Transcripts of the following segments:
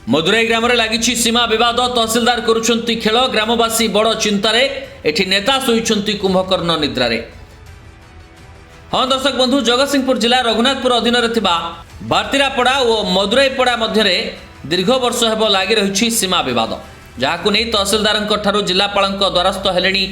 मदुराई ग्राम में लगी सीमा विवाद तहसिलदार करुछंती खेल ग्रामवासी बड़ चिंतार एठी नेता शोइछंती कुंभकर्ण निद्रारे। हाँ दर्शक बंधु जगतसिंहपुर जिला रघुनाथपुर अधीन बार्तिरापड़ा और मदुराईपड़ा मध्य दीर्घ वर्ष हेब लगी रही सीमा विवाद जहां नहीं तहसिलदार जिलापाल द्वारस्थ हेले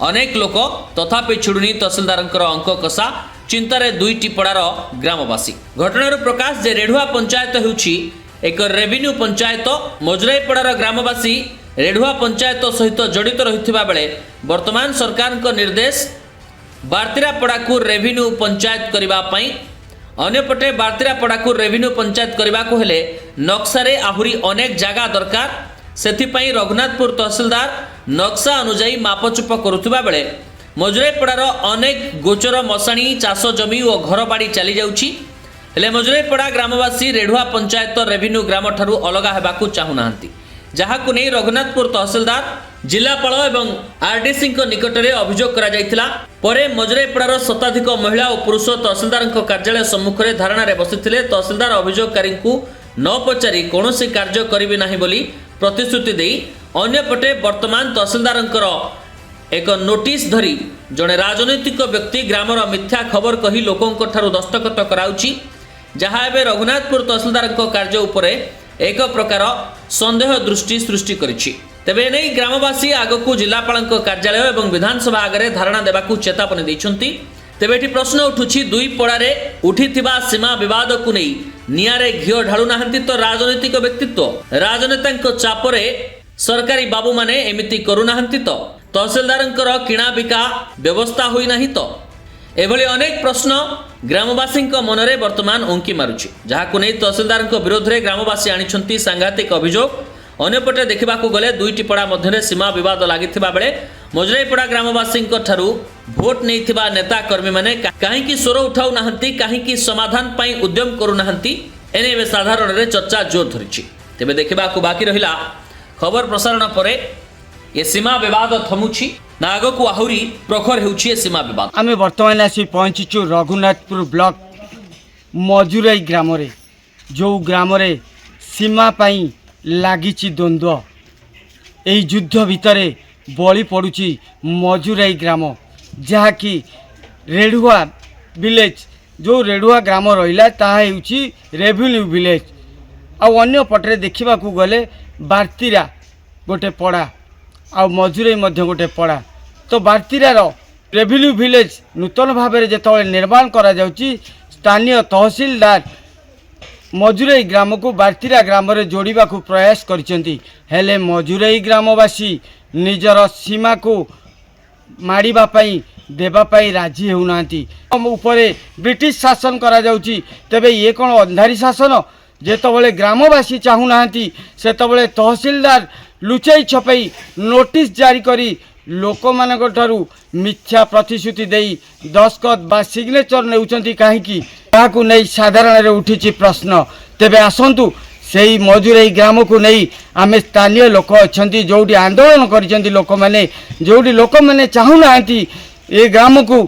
अनेक लोक तथापि छुड़ुनी तहसिलदार अंक कषा चिंतार दुईटी पड़ार ग्रामवासी। घटनार प्रकाश जे रेढ़ुआ पंचायत होउछि एक रेवेन्यू पंचायत। मजुराईपड़ार ग्रामवासी रेढ़ुआ पंचायत सहित जड़ित रहिथिबा बेले वर्तमान सरकार निर्देश बार्तिरापड़ा को रेवेन्यू पंचायत करबा पई अन्यपटे बार्तिरापड़ा को रेवेन्यू पंचायत करबा को हेले नक्शारे आहुरी अनेक जगह दरकार सेथिपई रघुनाथपुर तहसिलदार नक्शा अनुजाई मापचुप करुथिबा बेले मजुराईपड़ार अनेक गोचर मशाणी चाष जमी और घर बाड़ी चली जाउछि हेले मजुराईपड़ा ग्रामवासी रेढ़ुआ पंचायत रेवेन्यू ग्राम ठारू अलगा हेबाकू चाहुनाहांती जहाकू नहीं रघुनाथपुर तहसिलदार जिलापाल एवं आरडीसी निकट में अभियोग करा जायतिला। परे मजुराईपड़ार शताधिक महिला और पुरुष तहसिलदार कार्यालय सम्मुख में धारणा बसिथिले। तहसिलदार अभियोगकारी न पचारि कौनसी कार्य करिबे नाही बोली प्रतिश्रुति देई अन्यपटे वर्तमान तहसिलदार एक नोटिस धरी जड़े राजनैतिक व्यक्ति ग्रामर मिथ्या खबर कही लोकों ठारू दस्तखत कराउछि जहाँ एवं रघुनाथपुर तहसिलदार कार्य उपरे एक प्रकार संदेह दृष्टि सृष्टि करिछि। तेबे नहीं ग्रामवासी आगकू जिलापाल कार्यालय एवं विधानसभा आगे धारणा देवाकू चेतावनी दैछंती। तेबे एठी प्रश्न उठुछि दुई पड़ारे उठिथिबा सीमा विवाद को नहीं नियारे घिओ ढाळु नाहंती तो राजनैतिक व्यक्तित्व राजनेता चापरे सरकारी बाबू माने एमिति करू नाहंती तो तहसिलदार किणा बिका व्यवस्था होई नाही तो एभली अनेक प्रश्न ग्रामवासी मनरे वर्तमान उंकी मारुछि जहाकू नहीं तहसिलदार विरोध में ग्रामवासी आनिछंती सांघातिक अभियोग। अन्यपटे देखा गले दुईटी पड़ा मध्य सीमा विवाद लगी बेले मजुराईपड़ा ग्रामवासी ठारू भोट नहीं नेता कर्मी मैंने कहीं स्वर उठाऊ ना कहीं समाधान पाई उद्यम करू ना एने साधारण रे चर्चा जोर धरी। तेबे देखा बाकी रहिला खबर प्रसारण पर ये सीमा विवाद थमुछि ना आगकू आहुरी प्रखर होउछि ये सीमा विवाद। आमे वर्तमान आसी पहुंचीचु रघुनाथपुर ब्लॉक मजुराई ग्राम रे जो ग्राम रे सीमा पाई लागिछि द्वंद्व एही युद्ध भितरे बली पड़ुछि मजुराई ग्राम जहाँकि रेढ़ुआ विलेज जो रेढ़ुआ ग्राम रहिला ताहा हेउछि रेवेन्यू विलेज आ अन्य पटरे देखा गले बार्तिरा गोटे पड़ा आ मजुराई मध्य गोटे पड़ा तो बार्तिरार रेवेन्यू विलेज नूतन भाव में जो निर्माण करा जाउछि स्थानीय तहसीलदार मजुराई ग्राम को बार्तिरा ग्राम में जोड़वा को प्रयास करिसेंती हेले मजुराई ग्रामवासी निजर सीमा को मारिबा पई देबा पई राजी होउनांती। उपरे ब्रिटिश शासन करा जाउछि तेबे ये कोन अंधारी शासन जेतबले ग्रामवासी चाहुनांती सेतबले तहसीलदार लुचाई छपाई नोटिस जारी करी लोक मानक ठारू मिथ्या प्रतिश्रुति देई दस्खत बा सिग्नेचर नेउचंती काहेकि ताकू नहीं साधारण रे उठिछि प्रश्न। तेबे आसंतु सेही मजुराई ग्राम को नहीं आमे स्थानीय लोक अछंती जोडी आंदोलन करिसेंती लोक माने जोडी लोक माने चाहुनांती ए ग्राम को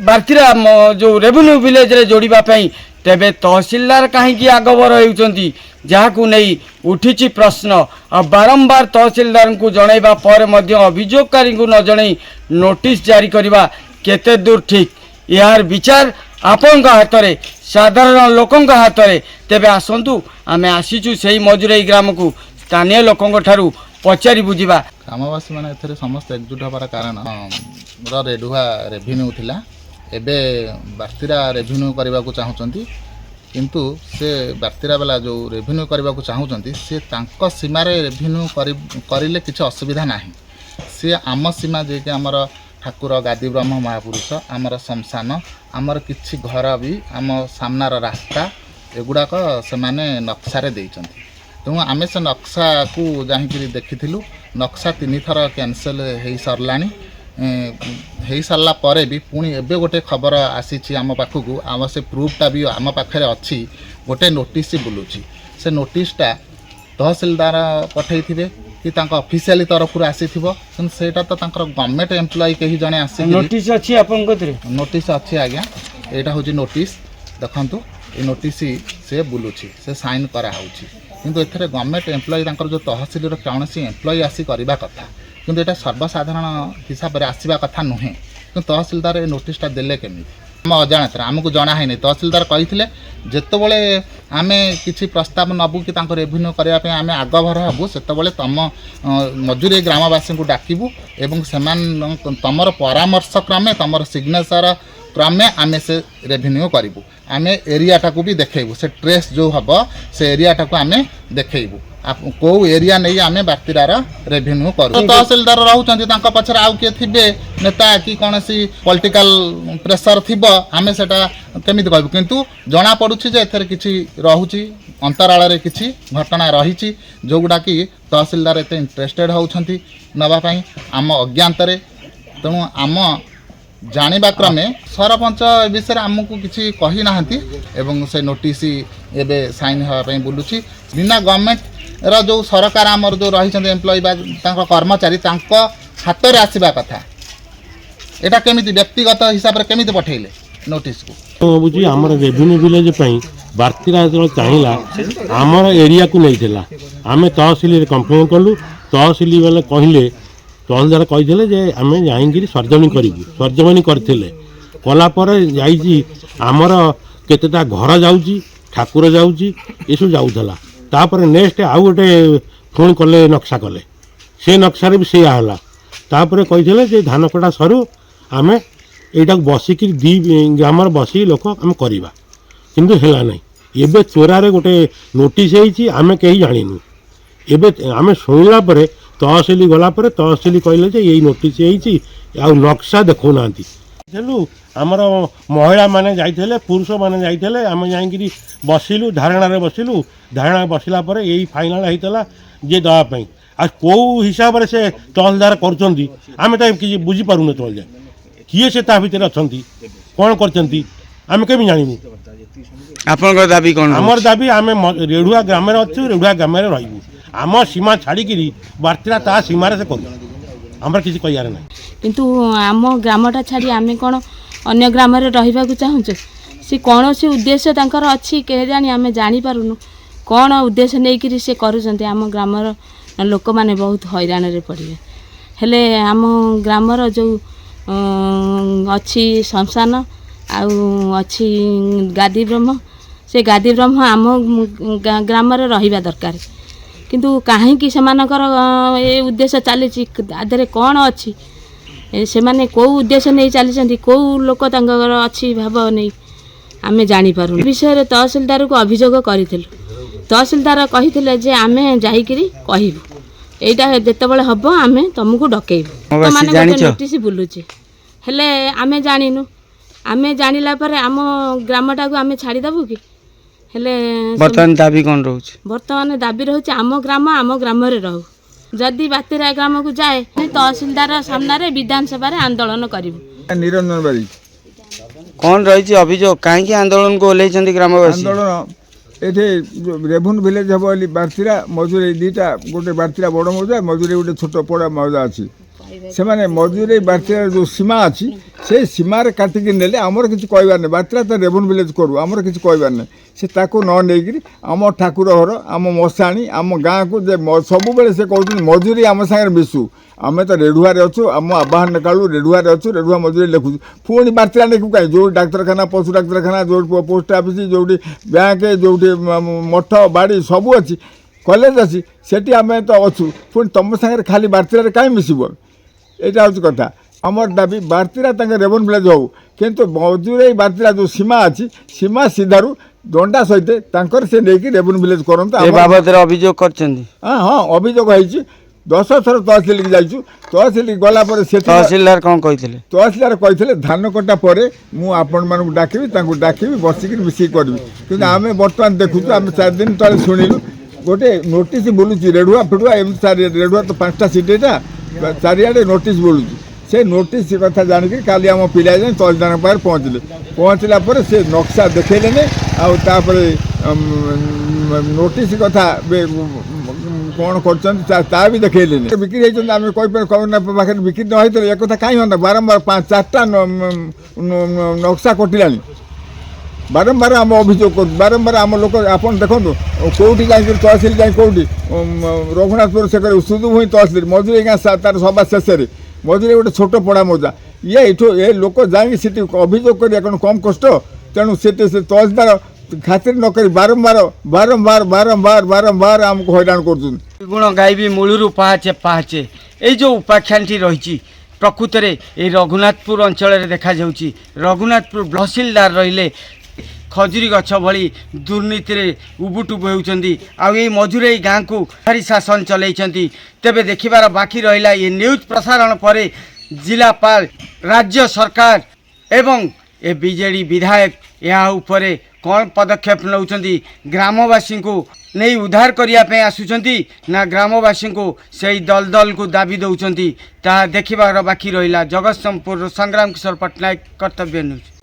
बार्तिरा जो रेवेन्यू विलेज रे जोड़िबा पई तेबे तहसीलदार कहीं आगबर होउचंती जहाकू नहीं उठिछि प्रश्न और बारंबार तहसीलदार को जनइबा पर मध्य अभियोगकारी को न जणई नोटिस जारी करबा केते दूर ठीक यार विचार आपण हाथ में साधारण लोकों हाथ में। तेबे आसंतु आमे आसीचु सेही मजुराई ग्राम को स्थानीय लोकों ठारू पचारि बुझिबा। ग्रामवासी मैंने एथरे समस्त एकजुट हबार कारण रेढ़ुआ रेवेन्यू थिला एबे बार्तिरा रेवेन्यू करबा को चाहुचंती किंतु से बार्तिरा वाला जो रेवेन्यू करबा को चाहुचंती से तांको सीमा रे रेवेन्यू करिले किछ असुविधा नाही से आम सीमा जे कि हमर ठाकुर गादी ब्रह्म महापुरुष आमर शमशान आमर किछि घर भी आम सामनार रास्ता एगुड़ाक से माने नक्शारे देइचंती तेणु आमे से नक्शा को जाहिकी देखिथिलु नक्शा 3 थर कैंसल हो सरलानी हो सारा पर भी पुणी एबे गोटे खबर आसी आम पाखक आम से प्रूफटा भी आम पाखे अच्छी गोटे नोटिस बुलूची से नोटिसटा तहसीलदार पठे कि ऑफिशियली तरफ आसी सेटा तो गवर्नमेंट एम्प्लॉय कहीं जड़े आसी नोटिस अच्छी नोटिस अच्छी आज्ञा यहाँ हूँ नोटिस देखु ये नोटिस से बुलूची से साइन करा କିନ୍ତୁ ଏଥିରେ ଗଭର୍ଣ୍ଣମେଣ୍ଟ ଏମ୍ପ୍ଲୟି ତାଙ୍କର ଯେଉଁ ତହସିଲର କୌଣସି ଏମ୍ପ୍ଲୟି ଆସି କରିବା କଥା, କିନ୍ତୁ ଏଇଟା ସର୍ବସାଧାରଣ ହିସାବରେ ଆସିବା କଥା ନୁହେଁ। କିନ୍ତୁ ତହସିଲଦାର ଏ ନୋଟିସ୍ଟା ଦେଲେ କେମିତି? ଆମ ଅଜାଣତରେ ଆମକୁ ଜଣା ହେଇନି। ତହସିଲଦାର କହିଥିଲେ ଯେତେବେଳେ ଆମେ କିଛି ପ୍ରସ୍ତାବ ନେବୁ କି ତାଙ୍କ ରେଭିନ୍ୟୁ କରିବା ପାଇଁ ଆମେ ଆଗଭର ହେବୁ, ସେତେବେଳେ ତୁମ ମଜୁରୀ ଗ୍ରାମବାସୀଙ୍କୁ ଡାକିବୁ ଏବଂ ସେମାନଙ୍କ ତୁମର ପରାମର୍ଶ କ୍ରମେ ତୁମର ସିଗ୍ନେଚର କ୍ରମେ ଆମେ ସେ ରେଭିନ୍ୟୁ କରିବୁ। ଆମେ ଏରିଆଟାକୁ ବି ଦେଖେଇବୁ, ସେ ଟ୍ରେସ୍ ଯେଉଁ ହେବ ସେ ଏରିଆଟାକୁ ଆମେ ଦେଖେଇବୁ, କେଉଁ ଏରିଆ ନେଇ ଆମେ ବାର୍ତ୍ତିରାର ରେଭିନ୍ୟୁ କରୁ। ତହସିଲଦାର ରହୁଛନ୍ତି, ତାଙ୍କ ପଛରେ ଆଉ କିଏ ଥିବେ ନେତା କି କୌଣସି ପଲିଟିକାଲ ପ୍ରେସର ଥିବ, ଆମେ ସେଟା କେମିତି କହିବୁ? କିନ୍ତୁ ଜଣାପଡ଼ୁଛି ଯେ ଏଥିରେ କିଛି ରହୁଛି, ଅନ୍ତରାଳରେ କିଛି ଘଟଣା ରହିଛି ଯେଉଁଗୁଡ଼ାକି ତହସିଲଦାର ଏତେ ଇଣ୍ଟରେଷ୍ଟେଡ଼ ହେଉଛନ୍ତି ନେବା ପାଇଁ ଆମ ଅଜ୍ଞାତରେ। ତେଣୁ ଆମ ଜାଣିବା କ୍ରମେ ସରପଞ୍ଚ ଏ ବିଷୟରେ ଆମକୁ କିଛି କହିନାହାନ୍ତି ଏବଂ ସେ ନୋଟିସ୍ ଏବେ ସାଇନ୍ ହେବା ପାଇଁ ବୁଲୁଛି। ବିନା ଗଭର୍ଣ୍ଣମେଣ୍ଟର ଯେଉଁ ସରକାର ଆମର ଯେଉଁ ରହିଛନ୍ତି ଏମ୍ପ୍ଲୟି ବା ତାଙ୍କ କର୍ମଚାରୀ, ତାଙ୍କ ହାତରେ ଆସିବା କଥା। ଏଇଟା କେମିତି ବ୍ୟକ୍ତିଗତ ହିସାବରେ କେମିତି ପଠେଇଲେ ନୋଟିସ୍କୁ? ଭାବୁଛି ଆମର ରେଭିନ୍ୟୁ ଭିଲେଜ ପାଇଁ ବାର୍ତ୍ତିରା ଯେତେବେଳେ ଚାହିଁଲା ଆମର ଏରିଆକୁ ନେଇଥିଲା, ଆମେ ତହସିଲରେ କମ୍ପ୍ଲେନ୍ କଲୁ। ତହସିଲ ବେଲେ କହିଲେ, ତହସିଲଦାର କହିଥିଲେ ଯେ ଆମେ ଯାଇକିରି ସର୍ଜମି କରିବୁ। ସର୍ଜମି କରିଥିଲେ, କଲା ପରେ ଯାଇଛି ଆମର କେତେଟା ଘର ଯାଉଛି, ଠାକୁର ଯାଉଛି, ଏସବୁ ଯାଉଥିଲା। ତାପରେ ନେକ୍ସଟ ଆଉ ଗୋଟେ ପୁଣି କଲେ, ନକ୍ସା କଲେ, ସେ ନକ୍ସାରେ ବି ସେଇଆ ହେଲା। ତାପରେ କହିଥିଲେ ଯେ ଧାନ କଟା ସରୁ ଆମେ ଏଇଟାକୁ ବସିକି ଗ୍ରାମର ବସିକି ଲୋକ ଆମେ କରିବା, କିନ୍ତୁ ହେଲା ନାହିଁ। ଏବେ ଚୋରାରେ ଗୋଟେ ନୋଟିସ୍ ହେଇଛି, ଆମେ କେହି ଜାଣିନୁ। ଏବେ ଆମେ ଶୁଣିଲା ପରେ ତହସିଲ ଗଲା ପରେ ତହସିଲ କହିଲେ ଯେ ଏଇ ନୋଟିସ୍ ହେଇଛି, ଆଉ ନକ୍ସା ଦେଖାଉନାହାନ୍ତି। ଆମର ମହିଳାମାନେ ଯାଇଥିଲେ, ପୁରୁଷମାନେ ଯାଇଥିଲେ, ଆମେ ଯାଇକିରି ବସିଲୁ, ଧାରଣାରେ ବସିଲୁ। ଧାରଣା ବସିଲା ପରେ ଏଇ ଫାଇନାଲ୍ ହେଇଥିଲା ଯେ ଦେବା ପାଇଁ। ଆଉ କେଉଁ ହିସାବରେ ସେ ତହସିଲଦାର କରୁଛନ୍ତି ଆମେ ତ କିଛି ବୁଝିପାରୁନୁ। ତହସିଲଦାର କିଏ ସେ ତା ଭିତରେ ଅଛନ୍ତି, କ'ଣ କରିଛନ୍ତି ଆମେ କେମିତି ଜାଣିବୁ? ଆପଣଙ୍କ ଦାବି କ'ଣ? ଆମର ଦାବି ଆମେ ରେଢୁଆ ଗ୍ରାମରେ ଅଛୁ, ରେଢୁଆ ଗ୍ରାମରେ ରହିବୁ। ଆମ ସୀମା ଛାଡ଼ିକିରି ବାର୍ତ୍ତିରା ତା ସୀମାରେ ସେ କରୁ, ଆମର କିଛି କହିବାର ନାହିଁ। କିନ୍ତୁ ଆମ ଗ୍ରାମଟା ଛାଡ଼ି ଆମେ କ'ଣ ଅନ୍ୟ ଗ୍ରାମରେ ରହିବାକୁ ଚାହୁଁଛୁ? ସେ କୌଣସି ଉଦ୍ଦେଶ୍ୟ ତାଙ୍କର ଅଛି କେଜାଣି, ଆମେ ଜାଣିପାରୁନୁ କ'ଣ ଉଦ୍ଦେଶ୍ୟ ନେଇକିରି ସେ କରୁଛନ୍ତି। ଆମ ଗ୍ରାମର ଲୋକମାନେ ବହୁତ ହଇରାଣରେ ପଡ଼ିବେ। ହେଲେ ଆମ ଗ୍ରାମର ଯେଉଁ ଅଛି ଶ୍ମଶାନ ଆଉ ଅଛି ଗାଦି ବ୍ରହ୍ମ, ସେ ଗାଦି ବ୍ରହ୍ମ ଆମ ଗ୍ରାମରେ ରହିବା ଦରକାର। କିନ୍ତୁ କାହିଁକି ସେମାନଙ୍କର ଏ ଉଦ୍ଦେଶ୍ୟ ଚାଲିଛି, ତା ଦେହରେ କ'ଣ ଅଛି? ସେମାନେ କେଉଁ ଉଦ୍ଦେଶ୍ୟ ନେଇ ଚାଲିଛନ୍ତି, କେଉଁ ଲୋକ ତାଙ୍କର ଅଛି ଭାବ ନେଇ ଆମେ ଜାଣିପାରୁନୁ। ଏ ବିଷୟରେ ତହସିଲଦାରକୁ ଅଭିଯୋଗ କରିଥିଲୁ। ତହସିଲଦାର କହିଥିଲେ ଯେ ଆମେ ଯାଇକିରି କହିବୁ, ଏଇଟା ଯେତେବେଳେ ହେବ ଆମେ ତୁମକୁ ଡକେଇବୁ। ମାନେ ଗୋଟେ ନୋଟିସ୍ ବୁଲୁଛି, ହେଲେ ଆମେ ଜାଣିନୁ। ଆମେ ଜାଣିଲା ପରେ ଆମ ଗ୍ରାମଟାକୁ ଆମେ ଛାଡ଼ିଦେବୁ କି? ହେଲେ ବର୍ତ୍ତମାନ ଦାବି କ'ଣ ରହୁଛି? ବର୍ତ୍ତମାନ ଦାବି ରହୁଛି ଆମ ଗ୍ରାମ ଆମ ଗ୍ରାମରେ ରହୁ। ଯଦି ବାର୍ତ୍ତିରା ଗ୍ରାମକୁ ଯାଏ, ତହସିଲଦାର ସାମ୍ନାରେ ବିଧାନସଭାରେ ଆନ୍ଦୋଳନ କରିବୁ। ନିରଞ୍ଜନ ବାରି କ'ଣ ରହିଛି ଅଭିଯୋଗ? କାହିଁକି ଆନ୍ଦୋଳନକୁ ଓହ୍ଲେଇଛନ୍ତି ଗ୍ରାମବାସୀ? ଆନ୍ଦୋଳନ ଏଠି ରେଭେନ୍ୟୁ ଭିଲେଜ ହେବ ବୋଲି ବାର୍ତ୍ତିରା ମଜୁରୀ ଦୁଇଟା, ଗୋଟେ ବାର୍ତ୍ତିରା ବଡ଼ ମୌଜା, ମଜୁରୀ ଗୋଟେ ଛୋଟ ପଡ଼ା ମୌଜା ଅଛି। ସେମାନେ ମଜୁରୀ ବାର୍ତ୍ତିରାର ଯେଉଁ ସୀମା ଅଛି ସେଇ ସୀମାରେ କାଟିକି ନେଲେ ଆମର କିଛି କହିବାର ନାହିଁ। ବାର୍ତ୍ତିରା ତ ରେଭେନ୍ୟୁ ଭିଲେଜ କରୁ, ଆମର କିଛି କହିବାର ନାହିଁ। ସେ ତାକୁ ନ ନେଇକିରି ଆମ ଠାକୁର ଘର, ଆମ ମଶାଣି, ଆମ ଗାଁକୁ ଯେ ସବୁବେଳେ ସେ କହୁଛନ୍ତି ମଜୁରୀ ଆମ ସାଙ୍ଗରେ ମିଶୁ। ଆମେ ତ ରେଢୁଆରେ ଅଛୁ, ଆମ ଆବାହନ କାଳୁ ରେଢୁଆରେ ଅଛୁ, ରେଢୁଆ ମଜୁରୀ ଲେଖୁଛୁ। ପୁଣି ବାର୍ତ୍ତିରା ଲେଖିବୁ କାହିଁ? ଯେଉଁଠି ଡାକ୍ତରଖାନା, ପଶୁ ଡାକ୍ତରଖାନା, ଯେଉଁଠି ପୋଷ୍ଟ ଅଫିସ୍, ଯେଉଁଠି ବ୍ୟାଙ୍କ, ଯେଉଁଠି ମଠ ବାଡ଼ି ସବୁ ଅଛି, କଲେଜ ଅଛି, ସେଠି ଆମେ ତ ଅଛୁ। ପୁଣି ତୁମ ସାଙ୍ଗରେ ଖାଲି ବାର୍ତ୍ତିରାରେ କାହିଁ ମିଶିବ? এইটা হচ্ছে কথা। আমার দাবি বার্তিরা তাকে রেভেন্যু ভিলেজ হও, কিন্তু মজুরি বার্তিরা যে সীমা আছে সীমা সিধারু দণ্ডা সহিত তাঁর সে নেই রেভেন্যু ভিলেজ করতে। এ বাবদরে অভিযোগ করছেন? হ্যাঁ হ্যাঁ, অভিযোগ হয়েছি। 10 থর তহসিলকে যাইছু। তহসিল গলা পরে সেটি তহসিলদার কোন কইଥିଲେ? তহসিলদার কইଥିଲେ ধান কটা পরে মু আপন মানকু ডাকিবি, তাঁকু ডাকিবি, বসিকি মিশিকি করবি। কিন্তু আমি বর্তমান দেখুছু, আমি 4 দিন তলে শুনিলু গোটে নোটিস বলুছি রেঢুয়া ফেড়ুয়া এমনি। রেঢুয়া তো 5টা সিট, এটা চারিআডে নোটিস বলুছি। ସେ ନୋଟିସ୍ କଥା ଜାଣିକି କାଲି ଆମ ପିଲା ଯାଇ ତହସିଲଦାରଙ୍କ ପାଖରେ ପହଞ୍ଚିଲେ। ପହଞ୍ଚିଲା ପରେ ସେ ନକ୍ସା ଦେଖେଇଲେନି, ଆଉ ତାପରେ ନୋଟିସ୍ କଥା କ'ଣ କରୁଛନ୍ତି ତା ବି ଦେଖେଇଲେନି। ବିକ୍ରି ହେଇଛନ୍ତି ଆମେ କହିପାରିବୁ ପାଖରେ ବିକ୍ରି ନ ହେଇଥିଲେ ଏ କଥା କାହିଁ ହୁଅନ୍ତା? ବାରମ୍ବାର 4ଟା ନକ୍ସା କଟିଲାଣି। ବାରମ୍ବାର ଆମ ଅଭିଯୋଗ କରୁଛୁ ବାରମ୍ବାର ଆମ ଲୋକ ଆପଣ ଦେଖନ୍ତୁ କେଉଁଠି ଯାଇକି ତହସିଲ ଯାଇ କେଉଁଠି ରଘୁନାଥପୁର ସେକରେ ସୁଦୁଭୂଇଁ ତହସିଲ ମଜୁରୀ ଗାଁ ତାର ସଭା ଶେଷରେ ମଜୁରୀ ଗୋଟେ ଛୋଟ ପଡ଼ା ମଜା ଏଠୁ ଏ ଲୋକ ଯାଇକି ସେଠି ଅଭିଯୋଗ କରିବା କ'ଣ କମ୍ କଷ୍ଟ ତେଣୁ ସେଠି ସେ ତହସିଲଦାର ଖାତିର ନ କରି ବାରମ୍ବାର ଆମକୁ ହଇରାଣ କରୁଛନ୍ତି। ଗୁଣ ଗାଇବି ମୂଳରୁ ପାହାଚେ ପାହାଚେ ଏଇ ଯେଉଁ ଉପାଖ୍ୟାନଟି ରହିଛି ପ୍ରକୃତରେ এই ରଘୁନାଥପୁର ଅଞ୍ଚଳରେ ଦେଖାଯାଉଛି। ରଘୁନାଥପୁର ତହସିଲଦାର ରହିଲେ ଖଜୁରୀ ଗଛ ଭଳି ଦୁର୍ନୀତିରେ ଉବୁଟୁବୁ ହେଉଛନ୍ତି ଆଉ ଏଇ ମଜୁରେଇ ଗାଁକୁ ଭାରି ଶାସନ ଚଲେଇଛନ୍ତି। ତେବେ ଦେଖିବାର ବାକି ରହିଲା ଏ ନ୍ୟୁଜ୍ ପ୍ରସାରଣ ପରେ ଜିଲ୍ଲାପାଳ ରାଜ୍ୟ ସରକାର ଏବଂ ଏ ବିଜେଡ଼ି ବିଧାୟକ ଏହା ଉପରେ କ'ଣ ପଦକ୍ଷେପ ନେଉଛନ୍ତି ଗ୍ରାମବାସୀଙ୍କୁ ନେଇ ଉଦ୍ଧାର କରିବା ପାଇଁ ଆସୁଛନ୍ତି ନା ଗ୍ରାମବାସୀଙ୍କୁ ସେଇ ଦଲଦଲକୁ ଦାବି ଦେଉଛନ୍ତି ତାହା ଦେଖିବାର ବାକି ରହିଲା। ଜଗତସିଂହପୁରରୁ ସଂଗ୍ରାମ କିଶୋର ପଟ୍ଟନାୟକ କର୍ତ୍ତବ୍ୟ ନ୍ୟୁଜ୍।